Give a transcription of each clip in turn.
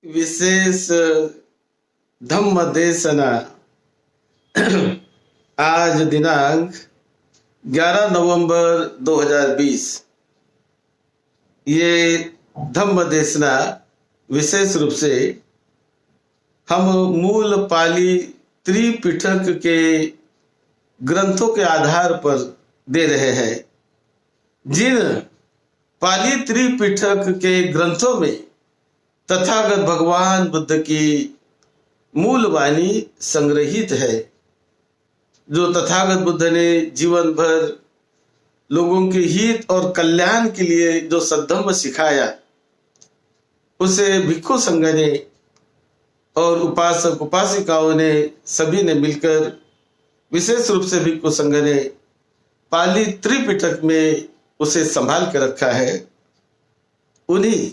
विशेष धम्म देशना आज दिनांक 11 नवंबर 2020। ये धम्म देशना विशेष रूप से हम मूल पाली त्रिपिटक के ग्रंथों के आधार पर दे रहे हैं। जिन पाली त्रिपिटक के ग्रंथों में तथागत भगवान बुद्ध की मूल वाणी संग्रहित है, जो तथागत बुद्ध ने जीवन भर लोगों के हित और कल्याण के लिए जो सद्धम्म सिखाया, उसे भिक्षु संघ ने और उपासक उपासिकाओं ने सभी ने मिलकर, विशेष रूप से भिक्षु संघ ने पाली त्रिपिटक में उसे संभाल के रखा है। उन्हीं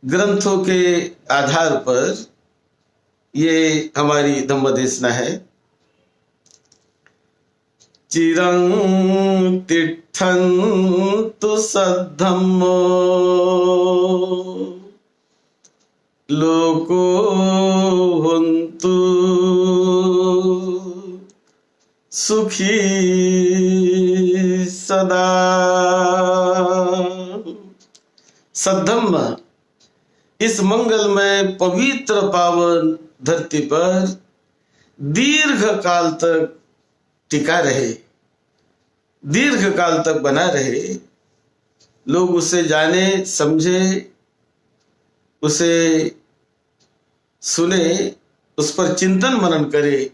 ग्रंथों के आधार पर ये हमारी धम्म देशना है। चिरं तिष्ठन्तु सद्धम्मो लोको हन्तु सुखी सदा। सद्धम्म इस मंगलमय पवित्र पावन धरती पर दीर्घ काल तक टिका रहे, दीर्घ काल तक बना रहे, लोग उसे जाने समझे, उसे सुने, उस पर चिंतन मनन करे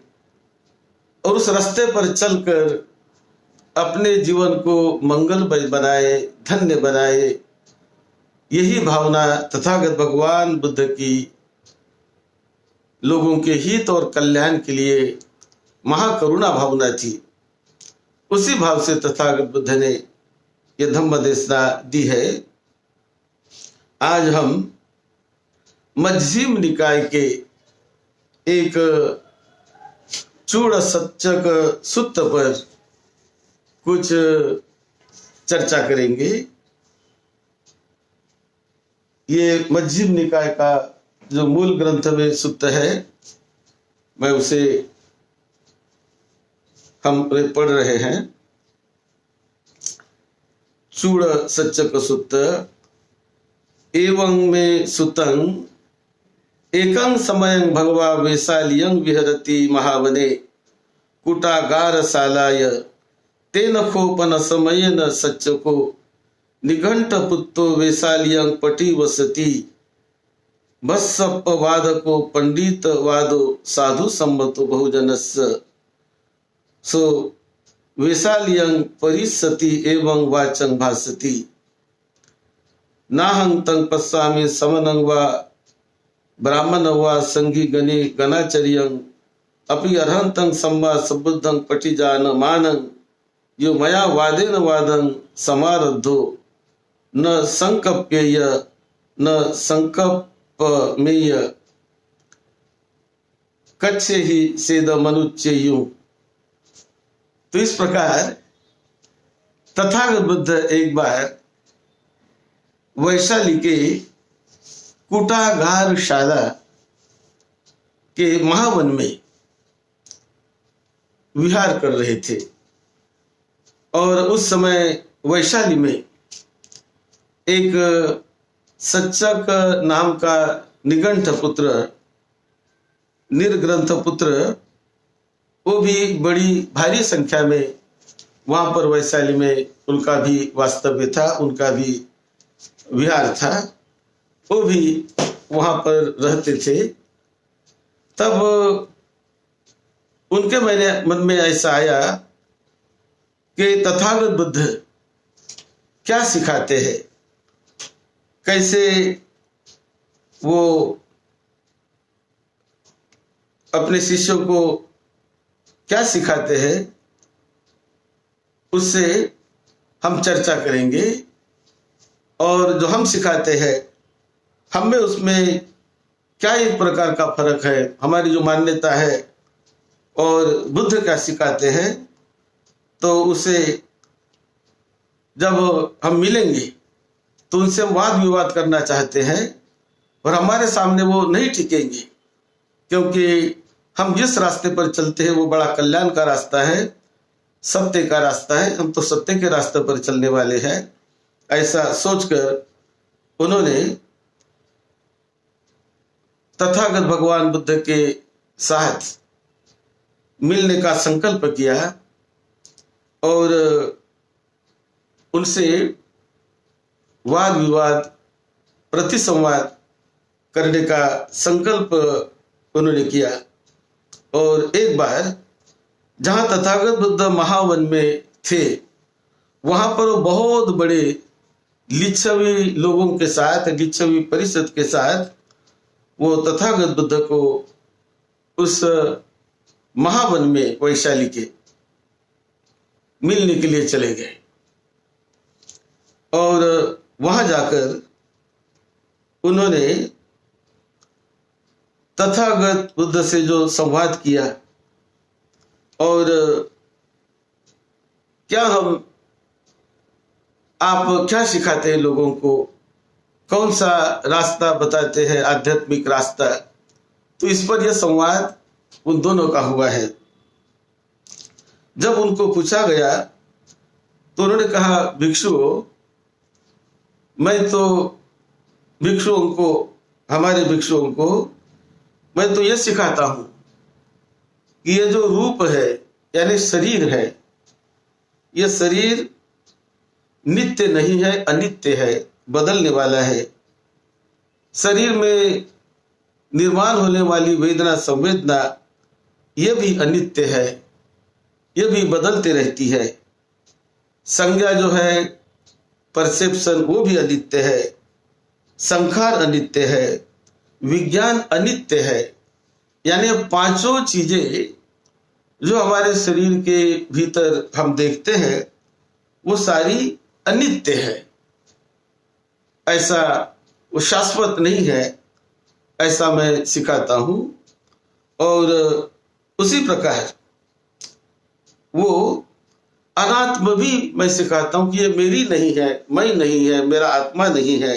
और उस रास्ते पर चलकर अपने जीवन को मंगलमय बनाए, धन्य बनाए। यही भावना तथागत भगवान बुद्ध की लोगों के हित और कल्याण के लिए महाकरुणा भावना थी। उसी भाव से तथागत बुद्ध ने यह धम्म देशना दी है। आज हम मध्यम निकाय के एक चूड़ सच्चक सूत्र पर कुछ चर्चा करेंगे। ये मध्यम निकाय का जो मूल ग्रंथ में सूत्र है, मैं उसे हम पढ़ रहे हैं। चूड़ सच्चक सूत्र एवं में सुतं एकं समयं भगवा वैशाल्यं विहरति महावने कुटागार शालाय तेन खोपन समयेन सच्चको निघंट पुत्तो वैशाल्यं पटी वसति भस्सप वादको पंडित वादो साधु सम्मतो बहुजनस्य सो वैशाल्यं परिसति एवं वाचं भासति नाहं तं पश्यामि समनं वा ब्राह्मण वा संघी गणे गणाचर्यं अपि अर्हन्तं सम्मा सबुद्धं पटिजान मानं यो मया वादेन वादं समारब्धो न संकप्येय न संकप्पमेय कच्छे ही सेद मनुच्चेयु। तो इस प्रकार तथागत बुद्ध एक बार वैशाली के कुटागार शाला के महावन में विहार कर रहे थे और उस समय वैशाली में एक सच्चक नाम का निगंठ पुत्र, निर्ग्रंथ पुत्र, वो भी बड़ी भारी संख्या में वहां पर वैशाली में उनका भी वास्तव्य था, उनका भी विहार था, वो भी वहां पर रहते थे। तब उनके मन में ऐसा आया कि तथागत बुद्ध क्या सिखाते हैं, कैसे वो अपने शिष्यों को क्या सिखाते हैं, उससे हम चर्चा करेंगे। और जो हम सिखाते हैं, हम में उसमें क्या एक प्रकार का फर्क है, हमारी जो मान्यता है और बुद्ध क्या सिखाते हैं, तो उसे जब हम मिलेंगे तो उनसे हम वाद विवाद करना चाहते हैं और हमारे सामने वो नहीं टिकेंगे, क्योंकि हम जिस रास्ते पर चलते हैं वो बड़ा कल्याण का रास्ता है, सत्य का रास्ता है। हम तो सत्य के रास्ते पर चलने वाले हैं। ऐसा सोचकर उन्होंने तथागत भगवान बुद्ध के साथ मिलने का संकल्प किया और उनसे वाद विवाद प्रतिसंवाद करने का संकल्प उन्होंने किया। और एक बार जहां तथागत बुद्ध महावन में थे, वहां पर वो बहुत बड़े लिच्छवी लोगों के साथ, लिच्छवी परिषद के साथ वो तथागत बुद्ध को उस महावन में वैशाली के मिलने के लिए चले गए। और वहां जाकर उन्होंने तथागत बुद्ध से जो संवाद किया और आप क्या सिखाते हैं लोगों को, कौन सा रास्ता बताते हैं, आध्यात्मिक रास्ता, तो इस पर यह संवाद उन दोनों का हुआ है। जब उनको पूछा गया तो उन्होंने कहा, भिक्षुओं, मैं तो भिक्षुओं को, हमारे भिक्षुओं को मैं तो ये सिखाता हूं कि ये जो रूप है यानी शरीर है, ये शरीर नित्य नहीं है, अनित्य है, बदलने वाला है। शरीर में निर्माण होने वाली वेदना संवेदना ये भी अनित्य है, ये भी बदलते रहती है। संज्ञा जो है, परसेप्शन, वो भी अनित्य है। संखार अनित्य है, विज्ञान अनित्य है। यानी पांचों चीजें जो हमारे शरीर के भीतर हम देखते हैं वो सारी अनित्य है। ऐसा वो शाश्वत नहीं है, ऐसा मैं सिखाता हूं। और उसी प्रकार वो अनात्म भी मैं सिखाता हूं कि ये मेरी नहीं है, मैं नहीं है, मेरा आत्मा नहीं है,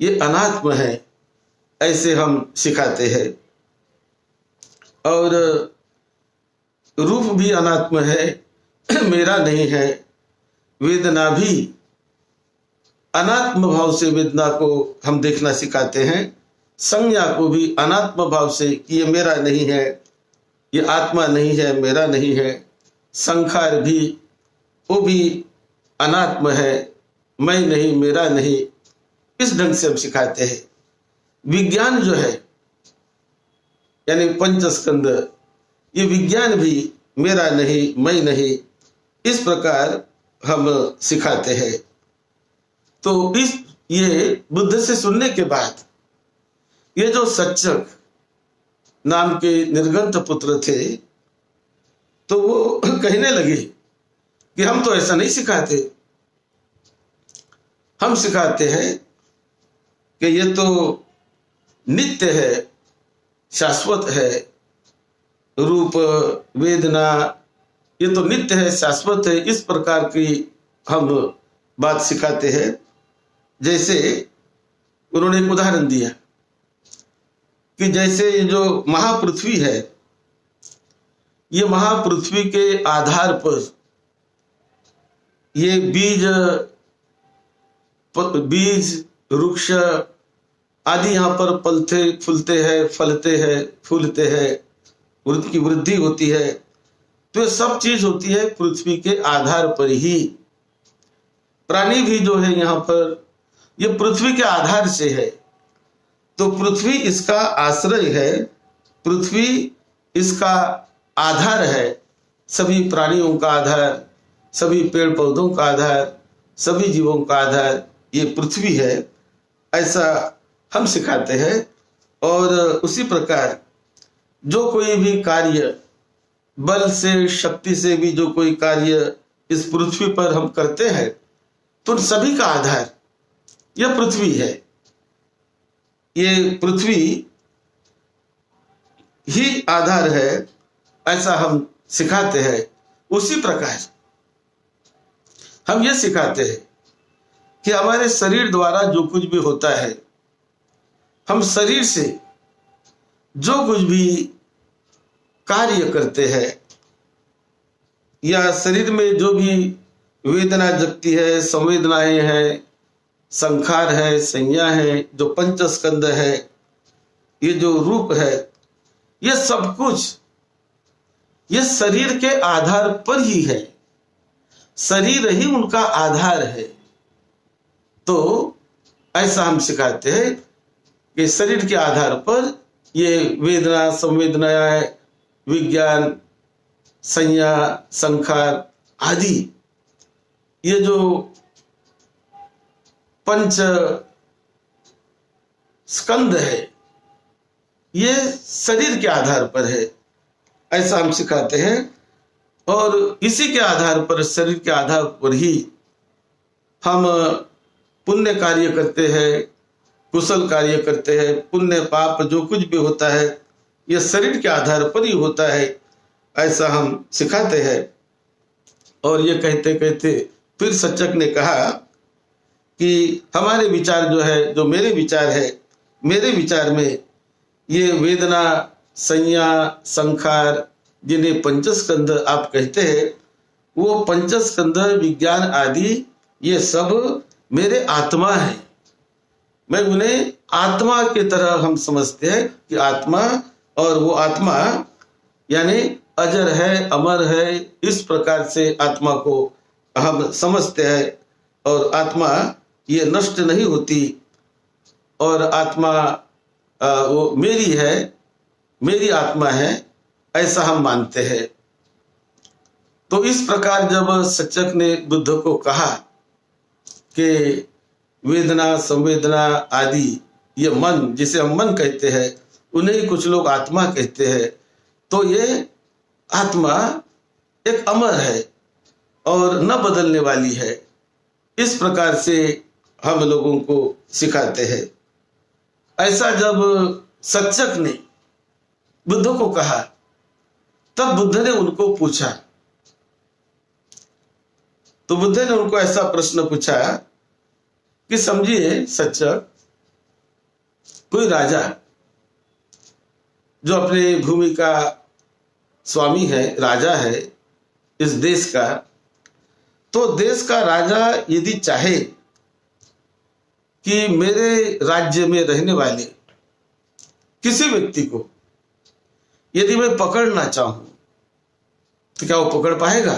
ये अनात्म है, ऐसे हम सिखाते हैं। और रूप भी अनात्म है, मेरा नहीं है। वेदना भी अनात्म भाव से वेदना को हम देखना सिखाते हैं। संज्ञा को भी अनात्म भाव से कि ये मेरा नहीं है, ये आत्मा नहीं है, मेरा नहीं है। संखार भी, वो भी अनात्म है, मैं नहीं, मेरा नहीं, इस ढंग से हम सिखाते हैं। विज्ञान जो है यानी पंचस्कंद, ये विज्ञान भी मेरा नहीं, मैं नहीं, इस प्रकार हम सिखाते हैं। तो ये बुद्ध से सुनने के बाद ये जो सच्चक नाम के निर्गंत पुत्र थे, तो वो कहने लगे कि हम तो ऐसा नहीं सिखाते, हम सिखाते हैं कि ये तो नित्य है, शाश्वत है। रूप वेदना ये तो नित्य है, शाश्वत है, इस प्रकार की हम बात सिखाते हैं। जैसे उन्होंने एक उदाहरण दिया कि जैसे ये जो महापृथ्वी है, ये महापृथ्वी के आधार पर ये बीज वृक्ष आदि यहाँ पर पलते फूलते हैं, फलते हैं, फूलते हैं, उनकी वृद्धि होती है। तो ये सब चीज होती है पृथ्वी के आधार पर ही। प्राणी भी जो है यहाँ पर ये पृथ्वी के आधार से है। तो पृथ्वी इसका आश्रय है, पृथ्वी इसका आधार है। सभी प्राणियों का आधार, सभी पेड़ पौधों का आधार, सभी जीवों का आधार ये पृथ्वी है, ऐसा हम सिखाते हैं। और उसी प्रकार जो कोई भी कार्य बल से, शक्ति से भी जो कोई कार्य इस पृथ्वी पर हम करते हैं, तो उन सभी का आधार यह पृथ्वी है। ये पृथ्वी ही आधार है, ऐसा हम सिखाते हैं। उसी प्रकार हम ये सिखाते हैं कि हमारे शरीर द्वारा जो कुछ भी होता है, हम शरीर से जो कुछ भी कार्य करते हैं या शरीर में जो भी वेदना जगती है, संवेदनाएं हैं, संखार है, संज्ञा है, जो पंचस्कंद है, ये जो रूप है, ये सब कुछ ये शरीर के आधार पर ही है। शरीर ही उनका आधार है। तो ऐसा हम सिखाते हैं कि शरीर के आधार पर ये वेदना, संवेदनाएं, विज्ञान, संज्ञा, संखार आदि ये जो पंच स्कंद है, ये शरीर के आधार पर है, ऐसा हम सिखाते हैं। और इसी के आधार पर, शरीर के आधार पर ही हम पुण्य कार्य करते हैं, कुशल कार्य करते हैं। पुण्य पाप जो कुछ भी होता है ये शरीर के आधार पर ही होता है, ऐसा हम सिखाते हैं। और ये कहते कहते फिर सचक ने कहा कि हमारे विचार जो है, जो मेरे विचार है, मेरे विचार में ये वेदना, संज्ञा, संखार, जिन्हें पंचस्कंद आप कहते हैं, वो पंचस्कंद, विज्ञान आदि ये सब मेरे आत्मा है। मैं उन्हें आत्मा की तरह हम समझते हैं कि आत्मा, और वो आत्मा यानी अजर है, अमर है, इस प्रकार से आत्मा को हम समझते हैं। और आत्मा ये नष्ट नहीं होती, और आत्मा वो मेरी है, मेरी आत्मा है, ऐसा हम मानते हैं। तो इस प्रकार जब सचक ने बुद्ध को कहा कि वेदना, संवेदना आदि ये मन, जिसे हम मन कहते हैं, उन्हें कुछ लोग आत्मा कहते हैं, तो ये आत्मा एक अमर है और न बदलने वाली है, इस प्रकार से हम लोगों को सिखाते हैं। ऐसा जब सचक ने बुद्ध को कहा, तब बुद्ध ने उनको पूछा, तो बुद्ध ने उनको ऐसा प्रश्न पूछा कि समझिए सचक, कोई राजा जो अपने भूमि का स्वामी है, राजा है इस देश का, तो देश का राजा यदि चाहे कि मेरे राज्य में रहने वाले किसी व्यक्ति को यदि मैं पकड़ना चाहूं, तो क्या वो पकड़ पाएगा?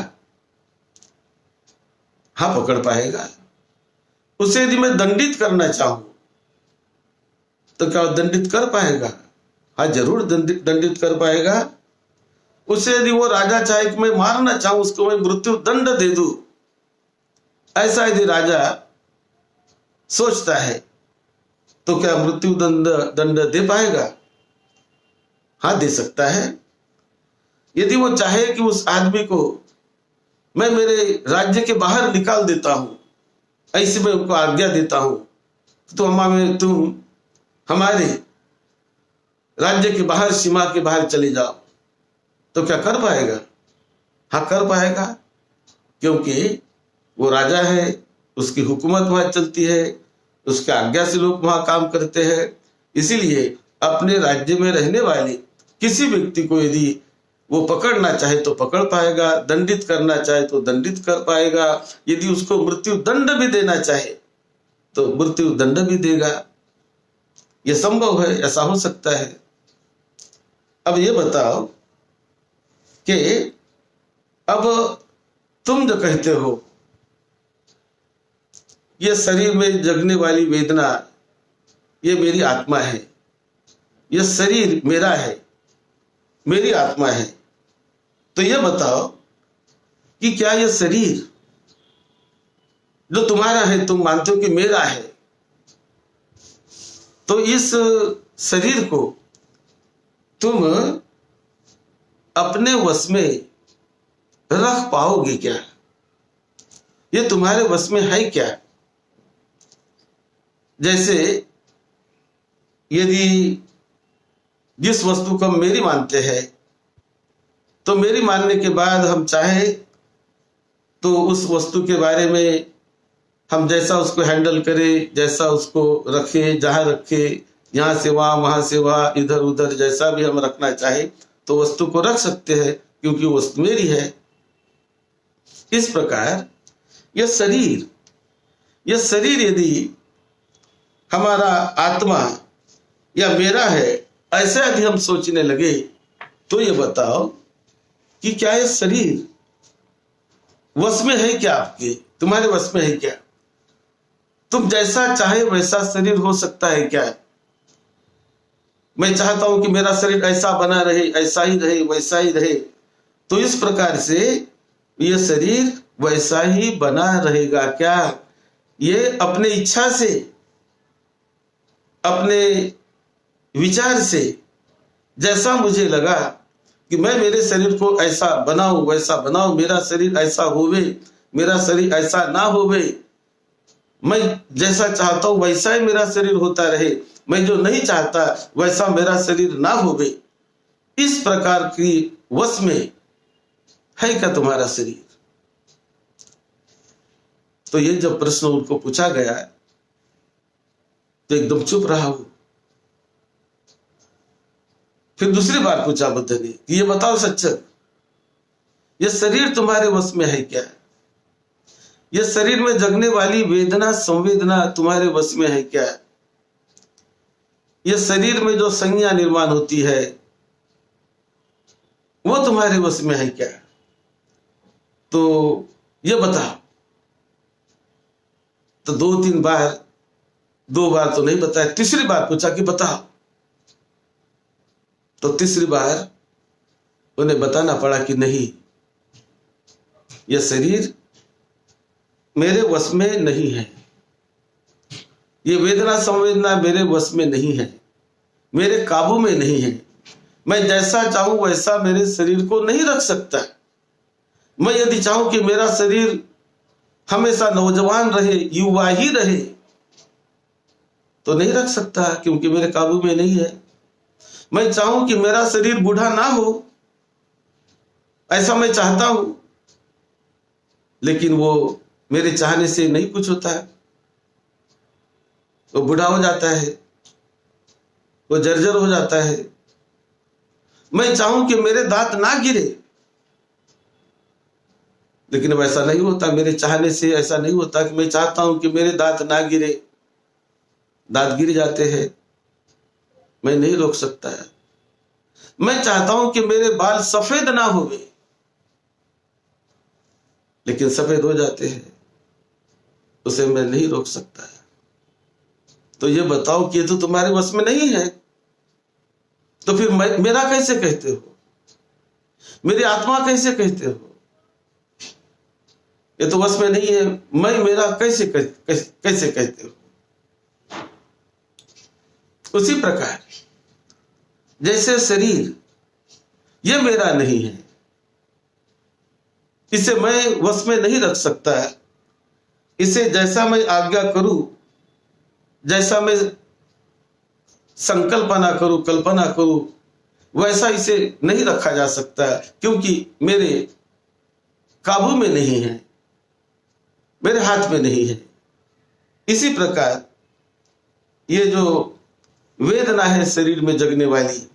हाँ, पकड़ पाएगा। उसे यदि मैं दंडित करना चाहूं, तो क्या वो दंडित कर पाएगा? हाँ, जरूर दंडित कर पाएगा। उसे यदि वो राजा चाहे कि मैं मारना चाहूं, उसको मैं मृत्यु दंड दे दूं, ऐसा यदि राजा सोचता है, तो क्या मृत्यु दंड दे पाएगा? हाँ, दे सकता है। यदि वो चाहे कि उस आदमी को मैं मेरे राज्य के बाहर निकाल देता हूं, ऐसे मैं उनको आज्ञा देता हूं, तो तुम हमारे राज्य के बाहर, सीमा के बाहर चले जाओ, तो क्या कर पाएगा? हाँ, कर पाएगा, क्योंकि वो राजा है, उसकी हुकूमत वहां चलती है, उसके आज्ञा से लोग वहां काम करते हैं। इसीलिए अपने राज्य में रहने वाले किसी व्यक्ति को यदि वो पकड़ना चाहे तो पकड़ पाएगा, दंडित करना चाहे तो दंडित कर पाएगा, यदि उसको मृत्यु दंड भी देना चाहे तो मृत्यु दंड भी देगा। ये संभव है, ऐसा हो सकता है। अब ये बताओ कि अब तुम जो कहते हो ये शरीर में जगने वाली वेदना ये मेरी आत्मा है, ये शरीर मेरा है, मेरी आत्मा है, तो ये बताओ कि क्या ये शरीर जो तुम्हारा है, तुम मानते हो कि मेरा है, तो इस शरीर को तुम अपने वश में रख पाओगे क्या? ये तुम्हारे वश में है क्या? जैसे यदि जिस वस्तु को हम मेरी मानते हैं, तो मेरी मानने के बाद हम चाहे तो उस वस्तु के बारे में हम जैसा उसको हैंडल करें, जैसा उसको रखें, जहां रखें, यहाँ से वहां, वहां से वहां, इधर उधर जैसा भी हम रखना चाहे तो वस्तु को रख सकते हैं, क्योंकि वस्तु मेरी है। इस प्रकार यह शरीर यदि हमारा आत्मा या मेरा है, ऐसा यदि हम सोचने लगे तो ये बताओ कि क्या ये शरीर वश में है क्या? आपके, तुम्हारे वश में है क्या? तुम जैसा चाहे वैसा शरीर हो सकता है क्या? मैं चाहता हूं कि मेरा शरीर ऐसा बना रहे, ऐसा ही रहे, वैसा ही रहे, तो इस प्रकार से ये शरीर वैसा ही बना रहेगा क्या? ये अपने इच्छा से, अपने विचार से, जैसा मुझे लगा कि मैं मेरे शरीर को ऐसा बनाऊं, वैसा बनाऊं, मेरा शरीर ऐसा होवे, मेरा शरीर ऐसा ना होवे, मैं जैसा चाहता हूं वैसा ही मेरा शरीर होता रहे, मैं जो नहीं चाहता वैसा मेरा शरीर ना होवे, इस प्रकार की वश में है क्या तुम्हारा शरीर? तो ये जब प्रश्न उनको पूछा गया तो एकदम चुप रहा वो। फिर दूसरी बार पूछा बुद्ध ने कि ये बताओ सच्चा, ये शरीर तुम्हारे वश में है क्या? ये शरीर में जगने वाली वेदना संवेदना तुम्हारे वश में है क्या? ये शरीर में जो संज्ञा निर्माण होती है वो तुम्हारे वश में है क्या? तो ये बताओ। तो दो बार तो नहीं बताया, तीसरी बार पूछा कि बताओ। तो तीसरी बार उन्हें बताना पड़ा कि नहीं, यह शरीर मेरे वश में नहीं है, ये वेदना संवेदना मेरे वश में नहीं है, मेरे काबू में नहीं है, मैं जैसा चाहूं वैसा मेरे शरीर को नहीं रख सकता। मैं यदि चाहूं कि मेरा शरीर हमेशा नौजवान रहे, युवा ही रहे, तो नहीं रख सकता, क्योंकि मेरे काबू में नहीं है। मैं चाहूं कि मेरा शरीर बूढ़ा ना हो, ऐसा मैं चाहता हूं, लेकिन वो मेरे चाहने से नहीं कुछ होता है, वो बूढ़ा हो जाता है, वो जर्जर हो जाता है। मैं चाहूं कि मेरे दांत ना गिरे, लेकिन वैसा नहीं होता, मेरे चाहने से ऐसा नहीं होता कि मैं चाहता हूं कि मेरे दांत ना गिरे, दांत गिर जाते हैं, मैं नहीं रोक सकता है। मैं चाहता हूं कि मेरे बाल सफेद ना होवे, लेकिन सफेद हो जाते हैं, उसे मैं नहीं रोक सकता है। तो ये बताओ कि ये तो तुम्हारे वश में नहीं है, तो फिर मेरा कैसे कहते हो, मेरी आत्मा कैसे कहते हो? ये तो वश में नहीं है, मैं मेरा कैसे कहते हो? उसी प्रकार जैसे शरीर ये मेरा नहीं है, इसे मैं वश में नहीं रख सकता है, इसे जैसा मैं आज्ञा करूं, जैसा मैं संकल्पना करूं, कल्पना करूं, वैसा इसे नहीं रखा जा सकता, क्योंकि मेरे काबू में नहीं है, मेरे हाथ में नहीं है। इसी प्रकार ये जो वेदना है शरीर में जगने वाली,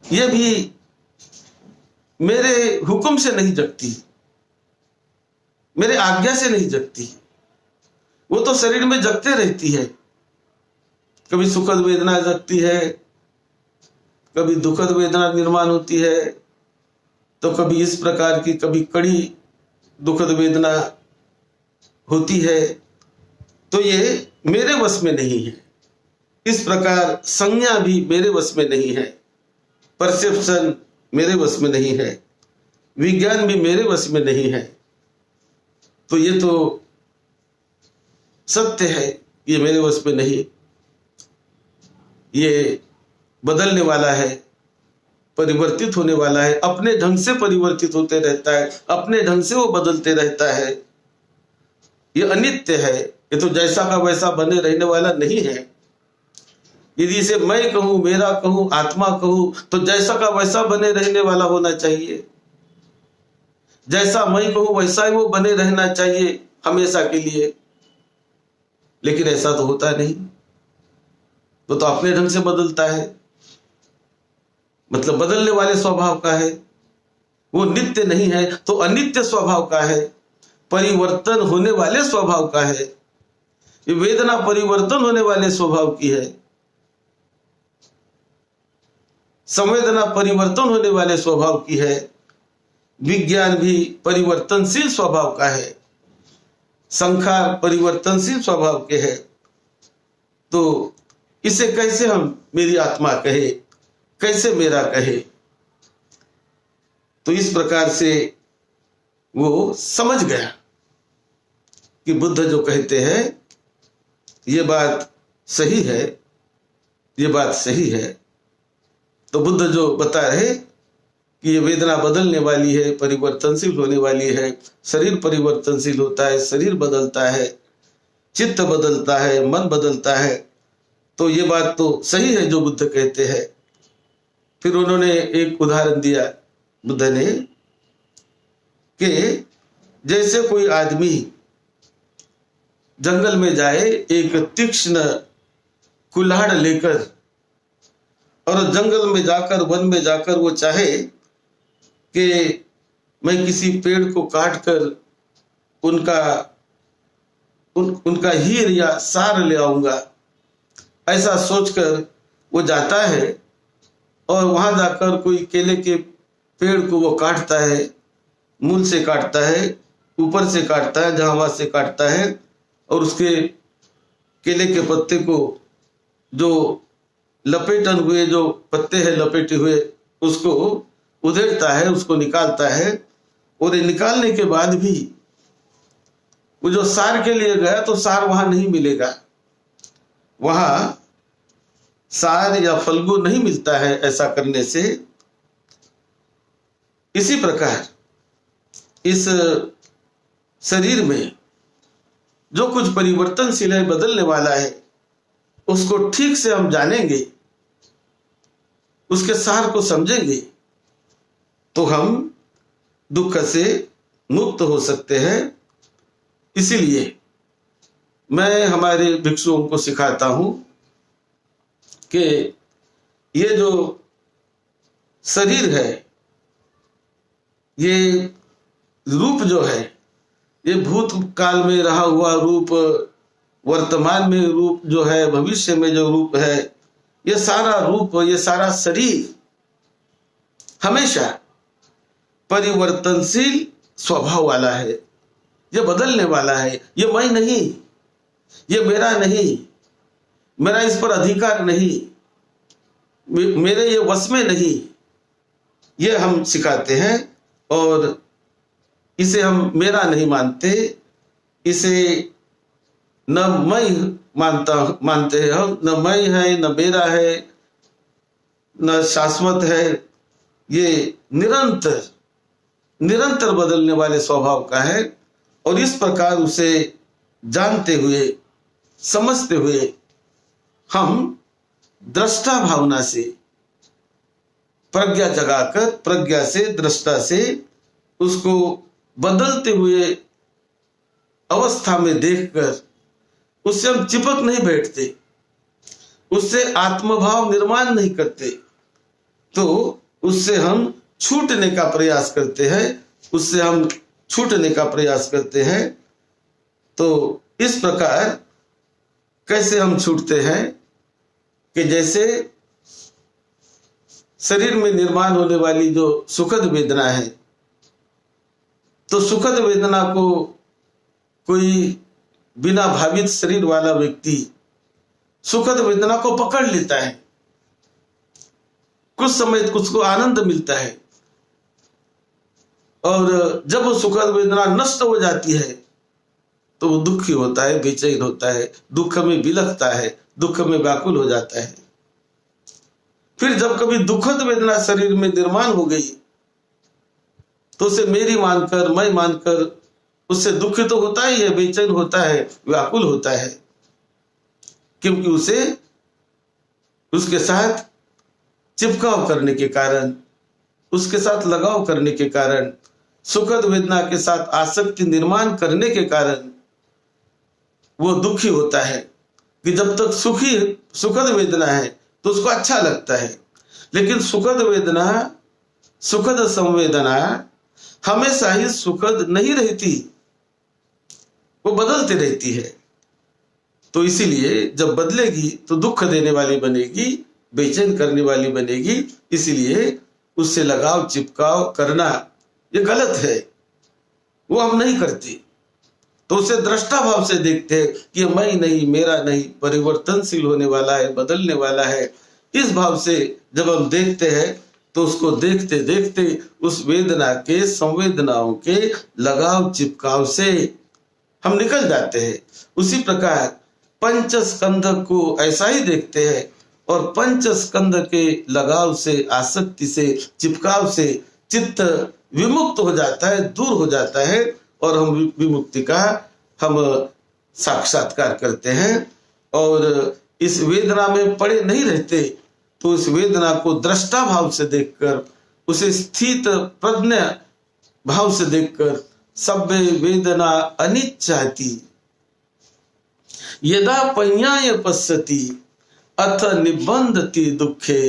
ये भी मेरे हुक्म से नहीं जगती, मेरे आज्ञा से नहीं जगती, वो तो शरीर में जगते रहती है। कभी सुखद वेदना जगती है, कभी दुखद वेदना निर्माण होती है, तो कभी इस प्रकार की, कभी कड़ी दुखद वेदना होती है। तो ये मेरे वश में नहीं है। इस प्रकार संज्ञा भी मेरे वश में नहीं है, परसेप्शन मेरे वश में नहीं है, विज्ञान भी मेरे वश में नहीं है। तो ये तो सत्य है, ये मेरे वश में नहीं, ये बदलने वाला है, परिवर्तित होने वाला है, अपने ढंग से परिवर्तित होते रहता है, अपने ढंग से वो बदलते रहता है। ये अनित्य है, ये तो जैसा का वैसा बने रहने वाला नहीं है। यदि इसे मैं कहूं, मेरा कहूं, आत्मा कहूं, तो जैसा का वैसा बने रहने वाला होना चाहिए। जैसा मैं कहूं वैसा ही वो बने रहना चाहिए हमेशा के लिए, लेकिन ऐसा तो होता नहीं। वो तो अपने ढंग से बदलता है, मतलब बदलने वाले स्वभाव का है। वो नित्य नहीं है तो अनित्य स्वभाव का है, परिवर्तन होने वाले स्वभाव का है। ये वेदना परिवर्तन होने वाले स्वभाव की है, संवेदना परिवर्तन होने वाले स्वभाव की है, विज्ञान भी परिवर्तनशील स्वभाव का है, संखार परिवर्तनशील स्वभाव के है। तो इसे कैसे हम मेरी आत्मा कहे, कैसे मेरा कहे? तो इस प्रकार से वो समझ गया कि बुद्ध जो कहते हैं ये बात सही है, ये बात सही है। तो बुद्ध जो बता रहे कि ये वेदना बदलने वाली है, परिवर्तनशील होने वाली है, शरीर परिवर्तनशील होता है, शरीर बदलता है, चित्त बदलता है, मन बदलता है, तो ये बात तो सही है जो बुद्ध कहते हैं। फिर उन्होंने एक उदाहरण दिया बुद्ध ने कि जैसे कोई आदमी जंगल में जाए एक तीक्ष्ण कुल्हाड़ लेकर, और जंगल में जाकर, वन में जाकर वो चाहे कि मैं किसी पेड़ को काटकर उनका हीर या सार ले आऊंगा, ऐसा सोचकर वो जाता है और वहां जाकर कोई केले के पेड़ को वो काटता है, मूल से काटता है, ऊपर से काटता है, जहां वहां से काटता है, और उसके केले के पत्ते को जो लपेटन हुए जो पत्ते हैं लपेटे हुए उसको उधेड़ता है, उसको निकालता है। और ये निकालने के बाद भी वो जो सार के लिए गया तो सार वहां नहीं मिलेगा, वहां सार या फल्गु नहीं मिलता है ऐसा करने से। इसी प्रकार इस शरीर में जो कुछ परिवर्तनशील है, बदलने वाला है, उसको ठीक से हम जानेंगे, उसके सार को समझेंगे, तो हम दुख से मुक्त हो सकते हैं। इसीलिए मैं हमारे भिक्षुओं को सिखाता हूं कि ये जो शरीर है, ये रूप जो है, ये भूतकाल में रहा हुआ रूप, वर्तमान में रूप जो है, भविष्य में जो रूप है, ये सारा रूप, ये सारा शरीर हमेशा परिवर्तनशील स्वभाव वाला है, ये बदलने वाला है। ये मैं नहीं, ये मेरा नहीं, मेरा इस पर अधिकार नहीं, मेरे ये वश में नहीं, ये हम सिखाते हैं। और इसे हम मेरा नहीं मानते, इसे न मैं मानते हैं हम, न मैं है, न मेरा है, न शाश्वत है। ये निरंतर बदलने वाले स्वभाव का है। और इस प्रकार उसे जानते हुए, समझते हुए हम दृष्टा भावना से, प्रज्ञा जगाकर, प्रज्ञा से, दृष्टा से उसको बदलते हुए अवस्था में देखकर उससे हम चिपक नहीं बैठते, उससे आत्मभाव निर्माण नहीं करते, तो उससे हम छूटने का प्रयास करते हैं, उससे हम छूटने का प्रयास करते हैं। तो इस प्रकार कैसे हम छूटते हैं कि जैसे शरीर में निर्माण होने वाली जो सुखद वेदना है, तो सुखद वेदना को कोई बिना भावित शरीर वाला व्यक्ति सुखद वेदना को पकड़ लेता है, कुछ समय उसको आनंद मिलता है, और जब वो सुखद वेदना नष्ट हो जाती है तो वो दुखी होता है, बेचैन होता है, दुख में बिलखता है, दुख में व्याकुल हो जाता है। फिर जब कभी दुखद वेदना शरीर में निर्माण हो गई तो उसे मेरी मानकर, मैं मानकर उससे दुखी तो होता ही है, बेचैन होता है, व्याकुल होता है, क्योंकि उसे उसके साथ चिपकाव करने के कारण, उसके साथ लगाव करने के कारण, सुखद वेदना के साथ आसक्ति निर्माण करने के कारण वो दुखी होता है कि जब तक सुखी सुखद वेदना है तो उसको अच्छा लगता है, लेकिन सुखद वेदना, सुखद संवेदना हमेशा ही सुखद नहीं रहती, वो बदलती रहती है। तो इसीलिए जब बदलेगी तो दुख देने वाली बनेगी, बेचैन करने वाली बनेगी। इसीलिए उससे लगाव चिपकाव करना ये गलत है, वो हम नहीं करते। तो उसे दृष्टा भाव से देखते हैं कि मैं नहीं, मेरा नहीं, परिवर्तनशील होने वाला है, बदलने वाला है। इस भाव से जब हम देखते हैं तो उसको देखते देखते उस वेदना के, संवेदनाओं के लगाव चिपकाव से हम निकल जाते हैं। उसी प्रकार पंच स्कंध को ऐसा ही देखते हैं और पंच स्कंध के लगाव से, आसक्ति से, चिपकाव से चित्त विमुक्त हो जाता है, दूर हो जाता है और हम विमुक्ति का हम साक्षात्कार करते हैं। और इस वेदना में पड़े नहीं रहते, तो इस वेदना को दृष्टा भाव से देखकर, उसे स्थित प्रज्ञ भाव से देखकर, सब्बे वेदना अनिच्छाति यदा पඤ्याय पश्यति अथ निबंधति दुखे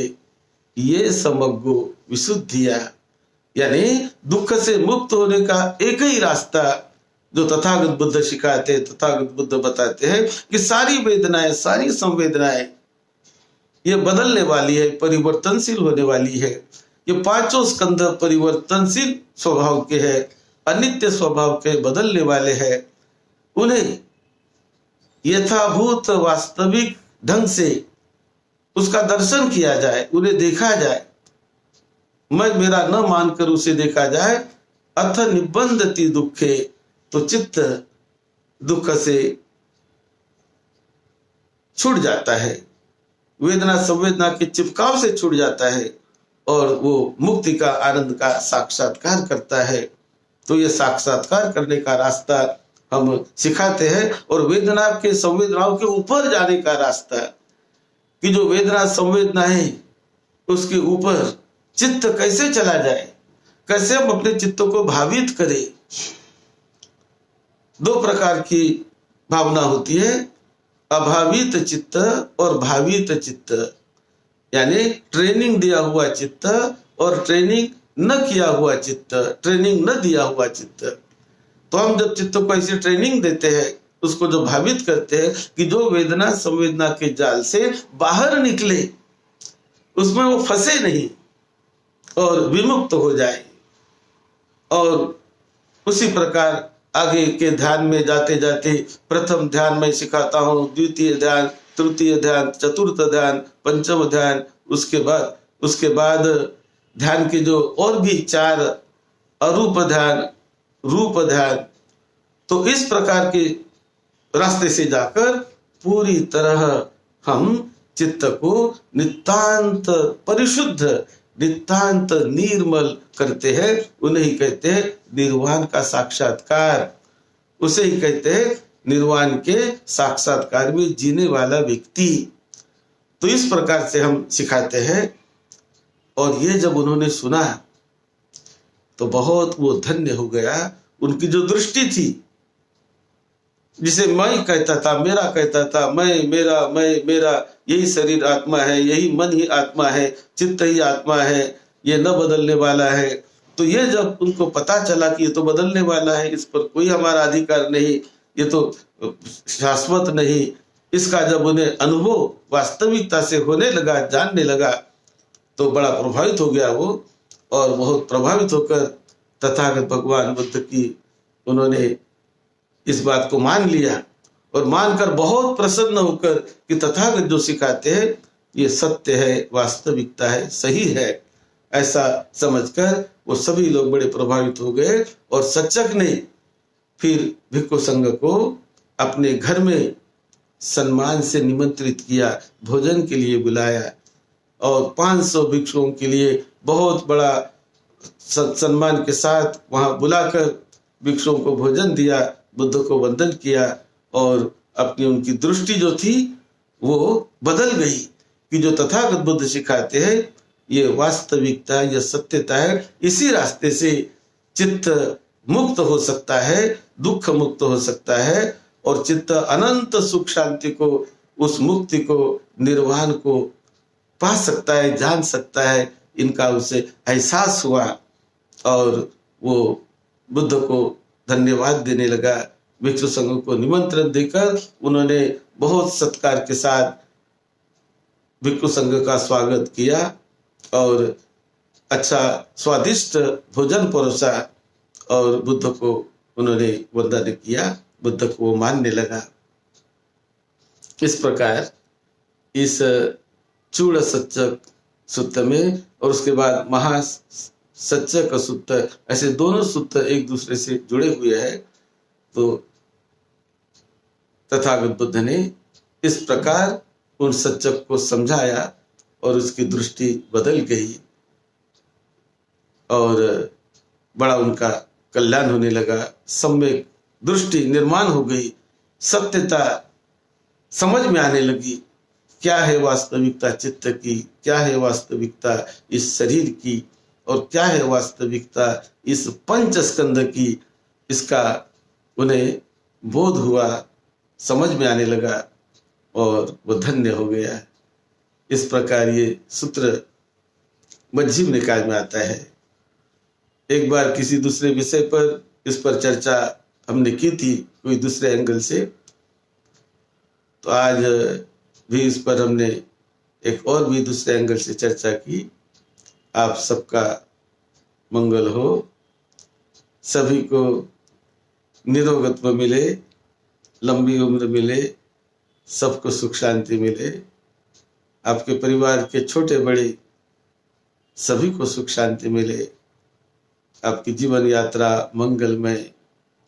ये समग्गो विशुद्धिया। यानी दुख से मुक्त होने का एक ही रास्ता जो तथागत बुद्ध सिखाते, तथागत बुद्ध बताते हैं कि सारी वेदनाएं, सारी संवेदनाएं ये बदलने वाली है, परिवर्तनशील होने वाली है। ये पांचों स्कंध परिवर्तनशील स्वभाव के हैं, अनित्य स्वभाव के, बदलने वाले हैं। उन्हें यथाभूत वास्तविक ढंग से उसका दर्शन किया जाए, उन्हें देखा जाए, मैं मेरा न मानकर उसे देखा जाए। अथ निबंधति दुखे, तो चित्त दुख से छूट जाता है, वेदना संवेदना के चिपकाव से छूट जाता है और वो मुक्ति का, आनंद का साक्षात्कार करता है। तो ये साक्षात्कार करने का रास्ता हम सिखाते हैं और वेदना के, संवेदनाओं के ऊपर जाने का रास्ता, कि जो वेदना संवेदना है उसके ऊपर चित्त कैसे चला जाए, कैसे हम अपने चित्त को भावित करें। दो प्रकार की भावना होती है, अभावित चित्त और भावित चित्त। यानी ट्रेनिंग दिया हुआ चित्त और ट्रेनिंग न किया हुआ चित्त, ट्रेनिंग न दिया हुआ चित्त। तो हम जब चित्त को ऐसी ट्रेनिंग देते हैं, उसको जो भावित करते हैं कि जो वेदना संवेदना के जाल से बाहर निकले, उसमें वो फंसे नहीं और विमुक्त हो जाए। और उसी प्रकार आगे के ध्यान में जाते जाते प्रथम ध्यान में सिखाता हूँ, द्वितीय ध्यान, तृतीय ध्यान, चतुर्थ ध्यान, पंचम ध्यान, उसके बाद ध्यान के जो और भी 4 अरूप ध्यान, रूप ध्यान। तो इस प्रकार के रास्ते से जाकर पूरी तरह हम चित्त को नितांत परिशुद्ध, नितांत निर्मल करते हैं। उन्हें ही कहते हैं निर्वाण का साक्षात्कार, उसे ही कहते हैं निर्वाण के साक्षात्कार में जीने वाला व्यक्ति। तो इस प्रकार से हम सिखाते हैं। और ये जब उन्होंने सुना तो बहुत वो धन्य हो गया। उनकी जो दृष्टि थी, जिसे मैं कहता था, मेरा कहता था, मैं मेरा, यही शरीर आत्मा है, यही मन ही आत्मा है, चित्त ही आत्मा है, ये न बदलने वाला है। तो ये जब उनको पता चला कि ये तो बदलने वाला है, इस पर कोई हमारा अधिकार नहीं, ये तो शाश्वत नहीं, इसका जब उन्हें अनुभव वास्तविकता से होने लगा, जानने लगा, तो बड़ा प्रभावित हो गया वो। और बहुत प्रभावित होकर तथागत भगवान बुद्ध की उन्होंने इस बात को मान लिया और मानकर बहुत प्रसन्न होकर कि तथागत जो सिखाते हैं ये सत्य है, वास्तविकता है, सही है, ऐसा समझकर वो सभी लोग बड़े प्रभावित हो गए। और सच्चक ने फिर भिक्खु संघ को अपने घर में सम्मान से निमंत्रित किया, भोजन के लिए बुलाया और 500 भिक्षुओं के लिए बहुत बड़ा सम्मान के साथ वहां बुलाकर भिक्षुओं को भोजन दिया, बुद्ध को वंदन किया। और अपनी उनकी दृष्टि जो थी वो बदल गई कि जो तथागत बुद्ध सिखाते हैं ये वास्तविकता, ये सत्यता है। इसी रास्ते से चित्त मुक्त हो सकता है, दुख मुक्त हो सकता है और चित्त अनंत सुख शांति को उस मुक्ति को, निर्वाण को पा सकता है, जान सकता है, इनका उसे एहसास हुआ और वो बुद्ध को धन्यवाद देने लगा। भिक्षु संघ को निमंत्रण देकर उन्होंने बहुत सत्कार के साथ भिक्षु संघ का स्वागत किया और अच्छा स्वादिष्ट भोजन परोसा और बुद्ध को उन्होंने वंदन किया। बुद्ध को वो मानने लगा। इस प्रकार इस चूड़ सच्चक सूत्र में और उसके बाद महासच्चक सूत्र, ऐसे दोनों सूत्र एक दूसरे से जुड़े हुए हैं। तो तथागत बुद्ध ने इस प्रकार उन सच्चक को समझाया और उसकी दृष्टि बदल गई और बड़ा उनका कल्याण होने लगा। सम्यक दृष्टि निर्माण हो गई, सत्यता समझ में आने लगी। क्या है वास्तविकता चित्त की, क्या है वास्तविकता इस शरीर की और क्या है वास्तविकता इस पंच स्कंद की, इसका उन्हें बोध हुआ, समझ में आने लगा और वो धन्य हो गया। इस प्रकार ये सूत्र मध्यम निकाय में आता है। एक बार किसी दूसरे विषय पर इस पर चर्चा हमने की थी कोई दूसरे एंगल से, तो आज भी इस पर हमने एक और भी दूसरे एंगल से चर्चा की। आप सबका मंगल हो, सभी को निरोगत्व मिले, लंबी उम्र मिले, सबको सुख शांति मिले, आपके परिवार के छोटे बड़े सभी को सुख शांति मिले, आपकी जीवन यात्रा मंगलमय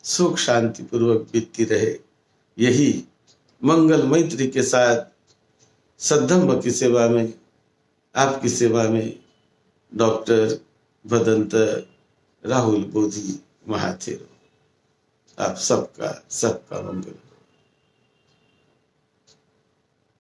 सुख शांति पूर्वक बीतती रहे। यही मंगल मैत्री के साथ सद्धम्म की सेवा में, आपकी सेवा में डॉक्टर भदंत राहुल बोधी महाथेरो। आप सबका मंगल।